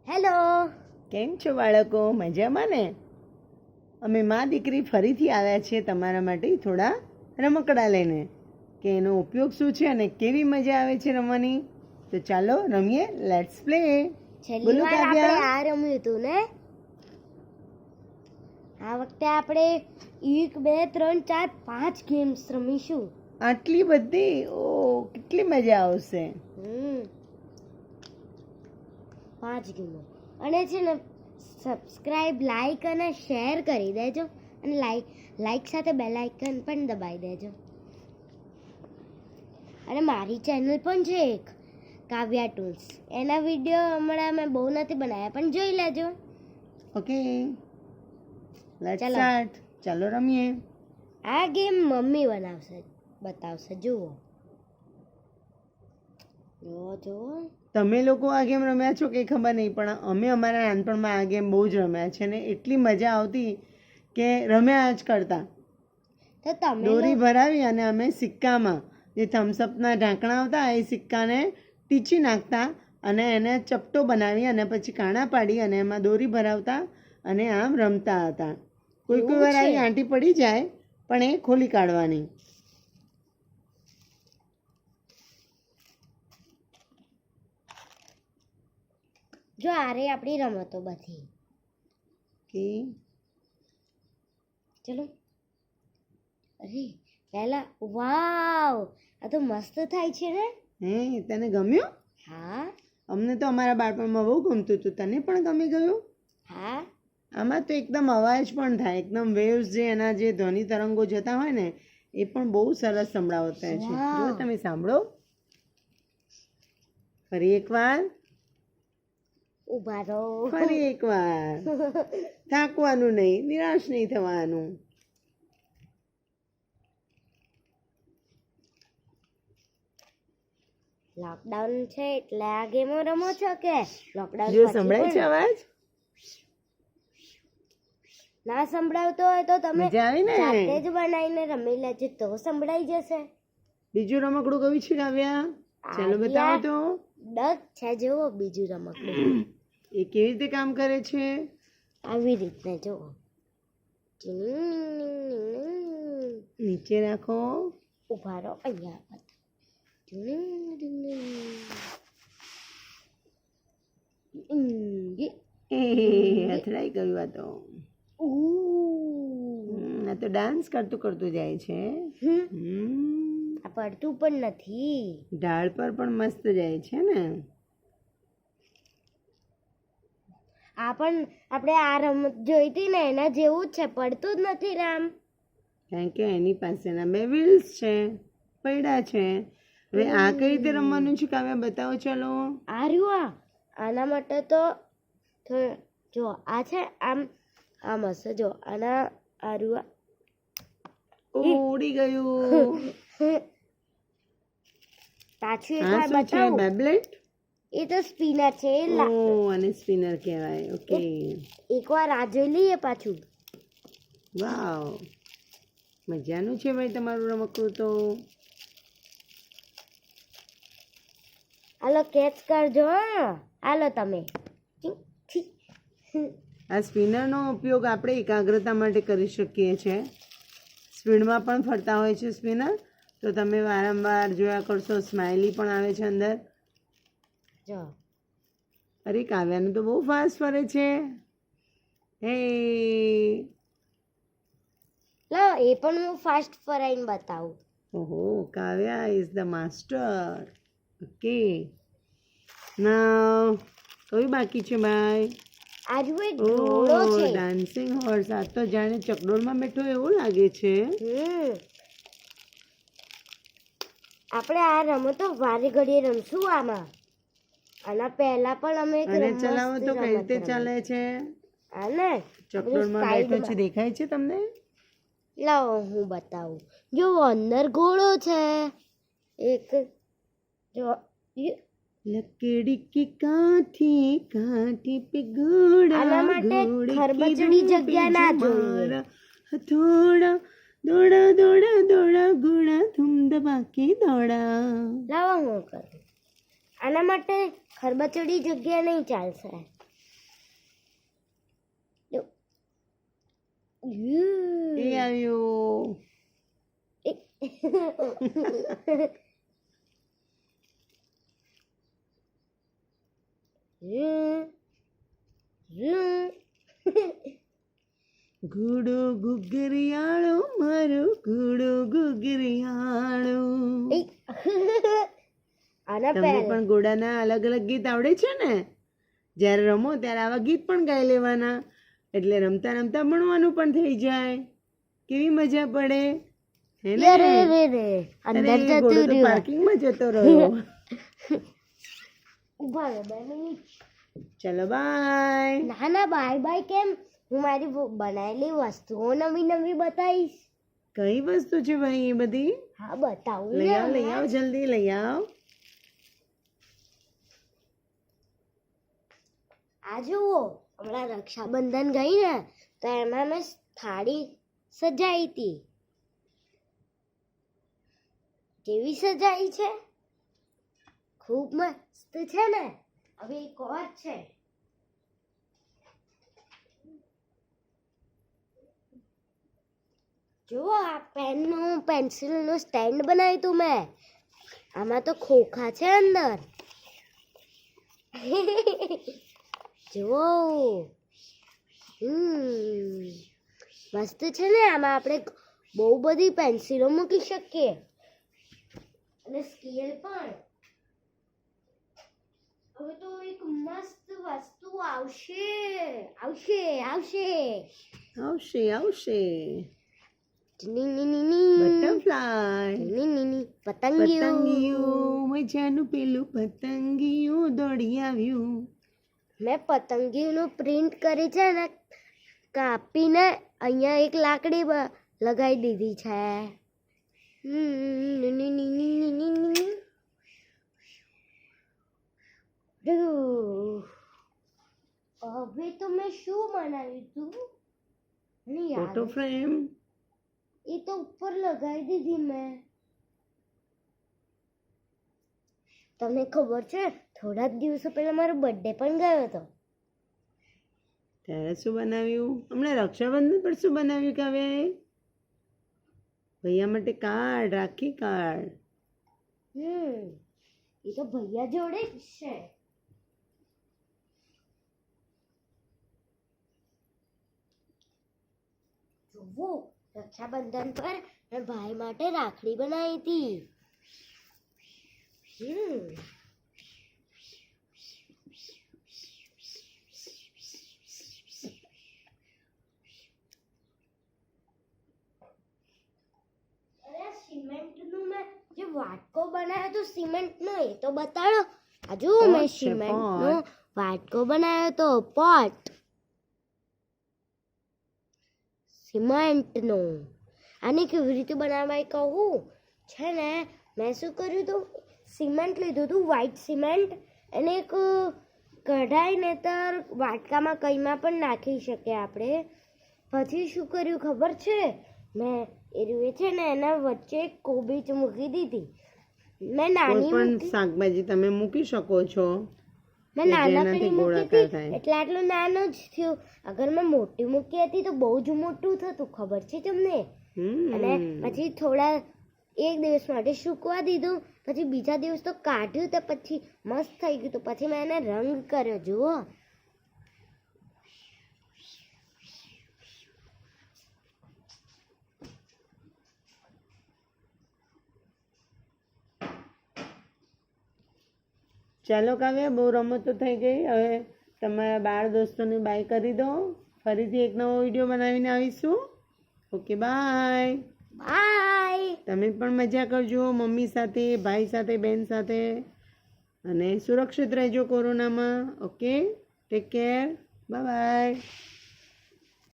Hello, કેમ છો બાળકો? મજામાં ને? અમે મા દીકરી ફરીથી આવ્યા છીએ તમારા માટે થોડા રમકડા લઈને કે એનો ઉપયોગ શું છે અને કેવી મજા આવે છે રમવાની. તો ચાલો રમીએ. Let's play. છેલ્લી વાર આપણે આ રમ્યું હતું ને. આ વખતે આપણે 1 2 3 4 5 ગેમ્સ રમીશું. આટલી બધી? ઓ, કેટલી મજા આવશે. 5 ગેમો. અને છે ને સબસ્ક્રાઇબ, લાઈક અને શેર કરી દેજો. અને લાઈક સાથે બેલ આઇકન પણ દબાવી દેજો. અને મારી ચેનલ પણ છે એક, કાવ્યા ટૂલ્સ. એના વિડીયો હમણાં મેં બહુ નથી બનાવ્યા, પણ જોઈ લેજો. Okay, let's start. ચાલો રમીએ. આ ગેમ મમ્મી બતાવશે. જુઓ. તમે લોકો આ ગેમ રમ્યા છો કે ખબર નહીં, પણ અમે અમારા નાનપણમાં આ ગેમ બહુ જ રમ્યા છે ને એટલી મજા આવતી કે રમ્યા જ કરતા. તો તમે દોરી ભરાવી અને અમે સિક્કામાં જે થમ્સઅપના ઢાંકણા આવતા એ સિક્કાને ટીચી નાખતા અને એને ચપટો બનાવી અને પછી કાણા પાડી અને એમાં દોરી ભરાવતા અને આમ રમતા હતા. કોઈ વાર આવી આંટી પડી જાય પણ એ ખોલી કાઢવાની. જો આરે આપણી રમતો બધી. ચલો. અરે પહેલા, વાવ, આ તો મસ્ત થાય છે ને. તને ગમ્યું? હા, અમને તો અમારા બાળપણમાં બહુ ગમતું હતું. તને પણ ગમી ગયું? હા. આમાં તો એકદમ અવાજ પણ થાય, એકદમ વેવ્સ જે એના જે ધ્વનિ તરંગો જતા હોય ને એ પણ બહુ સરસ સંભળાવતા છે. જો તમે સાંભળો. ફરી એકવાર. ઉભા રહો. ફરી એકવાર. થાકવાનું નહીં, નિરાશ નહીં થવાનું. લોકડાઉન છે એટલે આ ગેમો રમો છો કે લોકડાઉન જો સંભળાય છે અવાજ? ના સંભળાવતો હોય તો તમે મજા આવી ને? જાતે જ બનાવીને રમી લેજો તો સંભળાઈ જશે. બીજું રમકડું કયું છે કાવ્યા? ચાલો બતાવો તો. ડક છે, જુઓ બીજું રમકડું. એ કેવી રીતે કામ કરે છે? આવી રીતને જુઓ. નીચે રાખો. ઉભા રહો અહીંયા. અથડાઈ ગયું. આ તો ડાન્સ કરતું જાય છે. આ પડતું પણ નથી. ઢાળ પર પણ મસ્ત જાય છે ને. આ પણ આપણે આ રમત જોઈ હતી ને એના જેવું જ છે, પડતું જ નથી રામ. કારણ કે એની પાસેના 2 વ્હીલ્સ છે, પૈડા છે. હવે આ કઈ રીતે રમવાનું છે કાવ્યા? બતાવો. ચાલો. આ રહ્યું. આના માટે તો જો આ છે આમ હશે. જો આના આ રહ્યું. ઉડી ગયું. પાછું એકવાર બતાવું. બેબલેટ? એ તો સ્પિનર છે. અને સ્પિનર કહેવાય. ઓકે, એકવાર આ જોઈ લઈએ પાછું. વાવ, મજાનું છે ભાઈ તમારું રમકડું તો. હાલો કેચ કરજો. હાલો તમે. આ સ્પિનરનો ઉપયોગ આપણે એકાગ્રતા માટે કરી શકીએ છીએ. સ્પીડમાં પણ ફરતા હોય છે સ્પિનર, તો તમે વારંવાર જોયા કરશો. સ્માઇલી પણ આવે છે અંદર. જો અરે કાવ્યાનું તો બહુ ફાસ્ટ ફરે છે. હે, લો એ પણ હું ફાસ્ટ ફરાઈને બતાવું. ઓહો, કાવ્યા ઇઝ ધ માસ્ટર. ઓકે, નાવ કયું બાકી છે ભાઈ? આજુ એક ઘોડો છે. Dancing horse. આ તો જાણે ચકડોળમાં બેઠો એવું લાગે છે. આપણે આ રમતો વારે ઘડીએ રમશું. આના પહેલા પણ અમે અને ચલાવો તો કઈ રીતે ચાલે છે? આને ચકડોળમાં બેઠો છે, દેખાય છે તમને? લાવો હું બતાવું. જો અંદર ઘોડો છે એક. જો લકડી કી કાઠી કાઠી પે ઘોડા. આના માટે ખરબચડી જગ્યા ના જોઈએ. થોડા દોડા દોડા દોડા ઘોડા ધૂમ દબાકે દોડા. લાવો હું કરું. આના માટે ખરબચડી જગ્યા નહીં ચાલશે. એ આવ્યું. ઘોડો ઘુઘરિયાળો મારો ઘોડો ઘુઘરિયાળો. આના તમને પણ ઘોડાના અલગ અલગ ગીત આવડે છે ને? જ્યારે રમો ત્યારે આવા ગીત પણ ગાઈ લેવાના, એટલે રમતા રમતા ભણવાનું પણ થઈ જાય. કેવી મજા પડે હે ને? અંદર અરે, જતું ઘોડો તો રહ્યું. પાર્કિંગમાં જતો રહ્યો. ઉભા રહો 2 મિનિટ. ચલો બાય. ના ના બાય બાય કેમ? હું મારી બનાવેલી વસ્તુઓ નવી નવી બતાવીશ. કઈ વસ્તુ છે ભાઈ એ બધી? હા બતાવું લઈ ને આવ, લઈ આવ, જલ્દી લઈ આવ. આ જુઓ, હમણાં રક્ષાબંધન ગઈ ને તો એમાં મેં થાળી સજાઈ હતી. કેવી સજાઈ છે? ખૂબ મસ્ત છે ને. હવે એક ઓર છે. જુઓ, આ પેનનું પેન્સિલનું સ્ટેન્ડ બનાવ્યું તું મેં. આમાં તો ખોખા છે અંદર. જુઓ, મસ્ત છે ને. આમાં આપણે બહુ બધી પેન્સિલો મૂકી શકીએ અને સ્કેલ પણ. હવે તો એક મસ્ત વસ્તુ આવશે આવશે આવશે આવશે આવશે. પતંગિયું. પતંગિયું, મજાનું પેલું પતંગિયું દોડી આવ્યું. મેં પતંગિયુંનું પ્રિન્ટ કરી છે ને, કાપીને અહીંયા એક લાકડી લગાવી દીધી છે. હવે તો મેં શું બનાવ્યું તું? મને યાદ ફોટો ફ્રેમ. એ તો ઉપર લગાવી દીધી મેં. તમને ખબર છે, થોડા જ દિવસો પહેલા મારો બર્થડે પણ ગયો હતો. ત્યારે શું બનાવ્યું? હમણાં રક્ષાબંધન પર શું બનાવ્યું કે હવે? ભૈયા માટે કાર્ડ, રાખી કાર્ડ. એ તો ભૈયા જોડે જ છે. જુઓ, રક્ષાબંધન પર મેં ભાઈ માટે રાખડી બનાવી હતી. સિમેન્ટનું મેં જે વાટકો બનાવ્યો તો સિમેન્ટનો, એ તો બતાડો. આ જુઓ, મેં સિમેન્ટનો વાટકો બનાવ્યો તો. પોટ સિમેન્ટનો. આને કેવી રીતે બનાવાય કહું છે ને? મેં શું કર્યું હતું, સિમેન્ટ લીધું હતું, વ્હાઈટ સિમેન્ટ. એને એક કઢાઈને તર વાટકામાં કઈમાં પણ નાખી શકીએ આપણે. પછી શું કર્યું ખબર છે? મેં એ છે ને એના વચ્ચે એક કોબીજ મૂકી દીધી. મેં નાની કોઈ પણ શાકભાજી તમે મૂકી શકો છો. મેં નાનકડી મૂકી હતી એટલે આટલું નાનું જ થયું. અગર મેં મોટી મૂકી હતી તો બહુ જ મોટું થતું, ખબર છે તમને? અને પછી થોડા એક દિવસ માટે સૂકવા દીધું. પછી બીજા દિવસ તો કાઢ્યું તો પછી મસ્ત થઈ ગયું. તો પછી મેં એને રંગ કર્યો. જુઓ, ચાલો કાવ્ય, બહુ રમતો થઈ ગઈ. હવે તમારા બાળ દોસ્તોને બાય કરી દો. ફરીથી એક નવો વિડીયો બનાવીને આવીશું. Okay, bye bye. તમે પણ મજા કરજો મમ્મી સાથે, ભાઈ સાથે, બેન સાથે, અને સુરક્ષિત રહેજો કોરોનામાં. Okay, take care, bye bye.